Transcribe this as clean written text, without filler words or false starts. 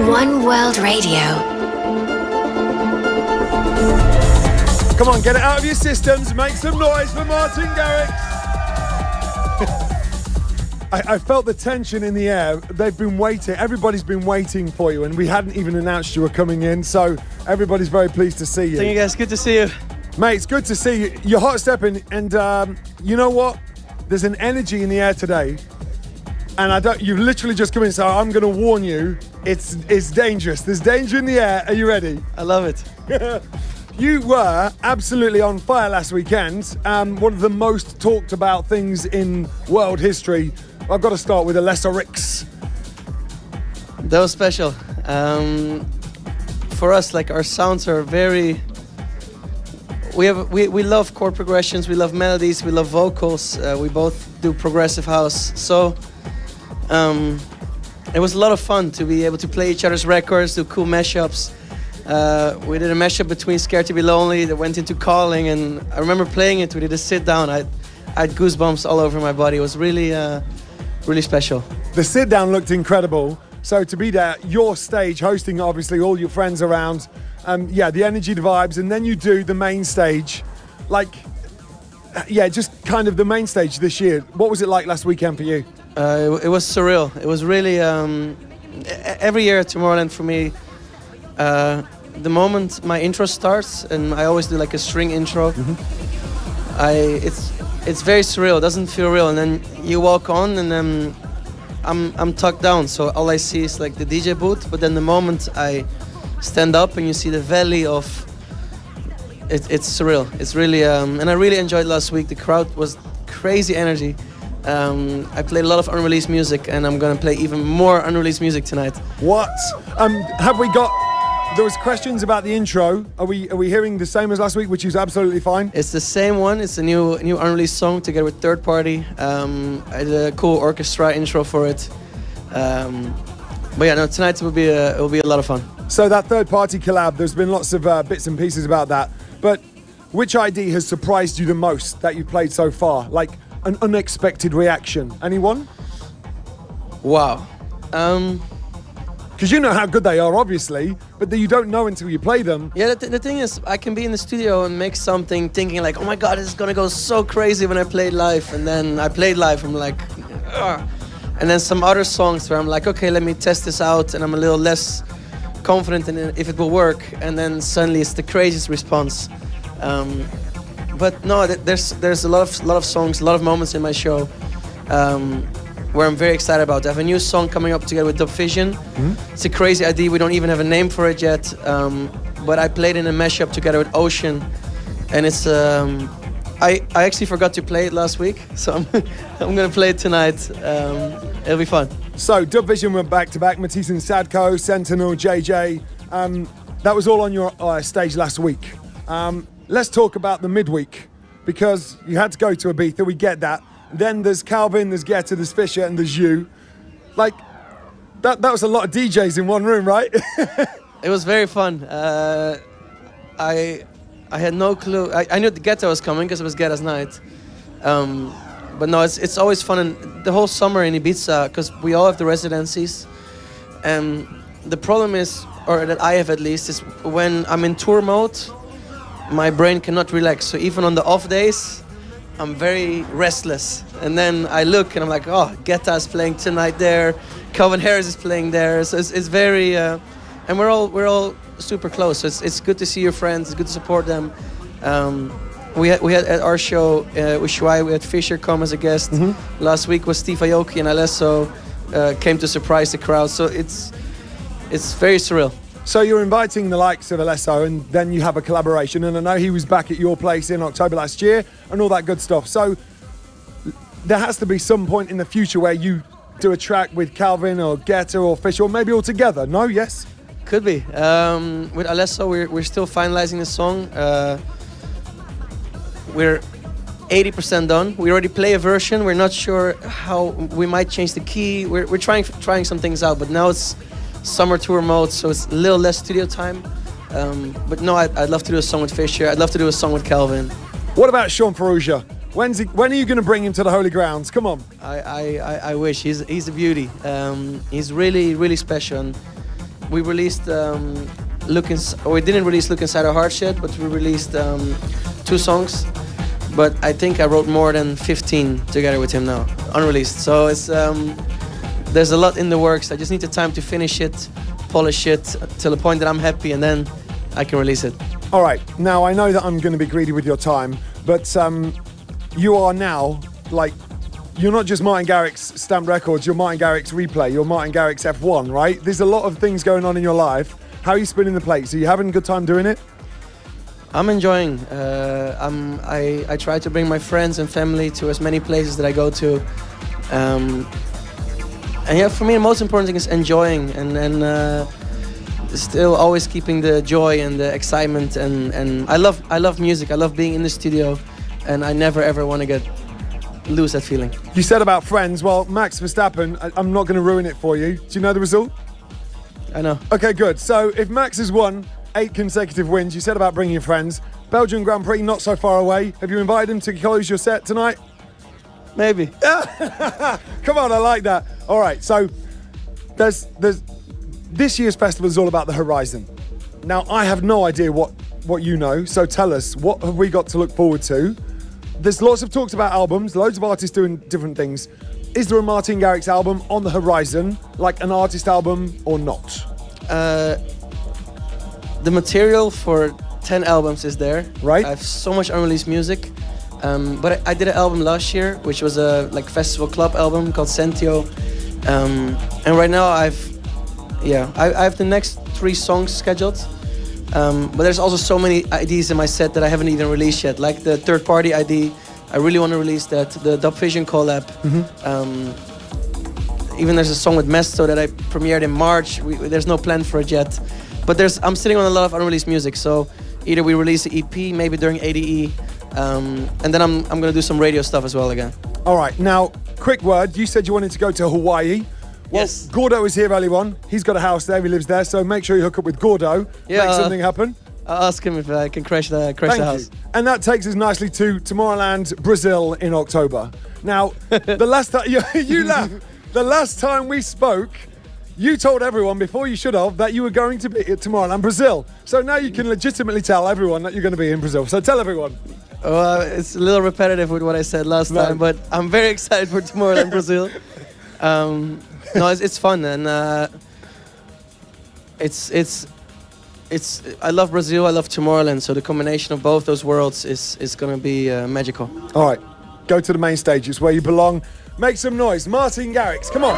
One World Radio. Come on, get it out of your systems. Make some noise for Martin Garrix. I felt the tension in the air. They've been waiting. Everybody's been waiting for you, and we hadn't even announced you were coming in, so everybody's very pleased to see you. Thank you, guys. Good to see you. Mate, it's good to see you. You're hot stepping, and you know what? There's an energy in the air today, and you've literally just come in, so I'm going to warn you, it's dangerous. There's danger in the air. Are you ready? I love it. You were absolutely on fire last weekend. One of the most talked about things in world history. I've got to start with ADSCENDO. That was special. For us, like, our sounds are very... We love chord progressions, we love melodies, we love vocals. We both do progressive house. So it was a lot of fun to be able to play each other's records, do cool mashups. We did a mashup between Scared to Be Lonely that went into Calling, and I remember playing it. We did a sit down. I had goosebumps all over my body. It was really, really special. The sit down looked incredible. So to be there, your stage, hosting obviously all your friends around, yeah, the energy, the vibes, and then you do the main stage. Like, yeah, just kind of the main stage this year. What was it like last weekend for you? It was surreal. It was really, every year at Tomorrowland for me, the moment my intro starts, and I always do like a string intro, it's very surreal. It doesn't feel real, and then you walk on, and then I'm tucked down, so all I see is like the DJ booth. But then the moment I stand up and you see the valley of it's surreal. It's really and I really enjoyed last week. The crowd was crazy energy. I played a lot of unreleased music, and I'm gonna play even more unreleased music tonight. What? Have we got? There was questions about the intro. Are we hearing the same as last week, which is absolutely fine? It's the same one. It's a new unreleased song together with Third Party. I did a cool orchestra intro for it. But yeah, no, tonight it will be a lot of fun. So that Third Party collab, there's been lots of bits and pieces about that. But which ID has surprised you the most that you've played so far? Like an unexpected reaction. Anyone? Wow. Because you know how good they are, obviously, but you don't know until you play them. Yeah, the thing is, I can be in the studio and make something thinking like, oh my God, this is gonna go so crazy when I play live. And then I played live, I'm like, ugh. And then some other songs where I'm like, okay, let me test this out, and I'm a little less confident in if it will work. And then suddenly it's the craziest response. But no, there's a lot of songs, a lot of moments in my show where I'm very excited about. I have a new song coming up together with Dub Vision. It's a crazy idea. We don't even have a name for it yet. But I played in a mashup together with Ocean, and it's I actually forgot to play it last week, so I'm gonna play it tonight. It'll be fun. So Dub Vision went back to back. Matisse and Sadko, Sentinel, JJ. That was all on your stage last week. Let's talk about the midweek, because you had to go to Ibiza. We get that. Then there's Calvin, there's Guetta, there's Fisher, and there's you. Like, that was a lot of DJs in one room, right? It was very fun. I had no clue. I knew the Guetta was coming because it was Guetta's night. But no, it's always fun. And the whole summer in Ibiza, because we all have the residencies. And the problem is, or that I have at least, is when I'm in tour mode, my brain cannot relax. So even on the off days, I'm very restless, and then I look and I'm like, oh, Guetta is playing tonight there, Calvin Harris is playing there, so it's very, and we're all super close. So it's good to see your friends, it's good to support them. We had at our show with Shuai, we had Fisher come as a guest. Last week was Steve Aoki, and Alesso came to surprise the crowd. So it's very surreal. So you're inviting the likes of Alesso, and then you have a collaboration, and I know he was back at your place in October last year and all that good stuff. So there has to be some point in the future where you do a track with Calvin or Guetta or Fish, or maybe all together. No? Yes? Could be. With Alesso, we're still finalizing the song. We're 80% done. We already play a version. We're not sure how we might change the key. We're trying some things out, but now it's summer tour mode, so it's a little less studio time. But no, I'd love to do a song with Fisher. I'd love to do a song with Calvin. What about Sean Ferrugia? When are you going to bring him to the Holy Grounds? Come on. I wish. He's a beauty. He's really, really special. And we released we didn't release Look Inside Our Hearts yet, but we released 2 songs. But I think I wrote more than 15 together with him now, unreleased. So it's there's a lot in the works. I just need the time to finish it, polish it till the point that I'm happy, and then I can release it. All right. Now I know that I'm going to be greedy with your time, but you are now like. You're not just Martin Garrix Stamped Records, you're Martin Garrix Replay, you're Martin Garrix F1, right? There's a lot of things going on in your life. How are you spinning the plates? Are you having a good time doing it? I'm enjoying. I try to bring my friends and family to as many places that I go to. And yeah, for me the most important thing is enjoying and still always keeping the joy and the excitement. And I love music, I love being in the studio, and I never ever want to lose that feeling. You said about friends. Well, Max Verstappen, I'm not going to ruin it for you. Do you know the result? I know. Okay, good. So if Max has won 8 consecutive wins, you said about bringing your friends. Belgium Grand Prix not so far away. Have you invited him to close your set tonight? Maybe. Come on, I like that. All right, so there's this year's festival is all about the horizon. Now, I have no idea what you know, so tell us, what have we got to look forward to? There's lots of talks about albums, loads of artists doing different things. Is there a Martin Garrix album on the horizon, like an artist album or not? The material for 10 albums is there. Right. I have so much unreleased music. But I did an album last year, which was a festival club album called Sentio. And right now I have the next 3 songs scheduled. But there's also so many IDs in my set that I haven't even released yet, like the third-party ID. I really want to release that. The Dub Vision collab. Even there's a song with Mesto that I premiered in March. There's no plan for it yet. But I'm sitting on a lot of unreleased music, so either we release the EP, maybe during ADE, and then I'm going to do some radio stuff as well again. All right, now, quick word. You said you wanted to go to Hawaii. Well, yes. Gordo is here early on. He's got a house there, he lives there, so make sure you hook up with Gordo, make something happen. I'll ask him if I can crash the house. And that takes us nicely to Tomorrowland, Brazil in October. Now, the last time, you laugh, the last time we spoke, you told everyone, before you should have, that you were going to be at Tomorrowland, Brazil. So now you can legitimately tell everyone that you're going to be in Brazil. So tell everyone. It's a little repetitive with what I said last time, but I'm very excited for Tomorrowland, Brazil. No, it's fun, and I love Brazil, I love Tomorrowland, so the combination of both those worlds is going to be magical. All right, go to the main stage, it's where you belong. Make some noise, Martin Garrix, come on.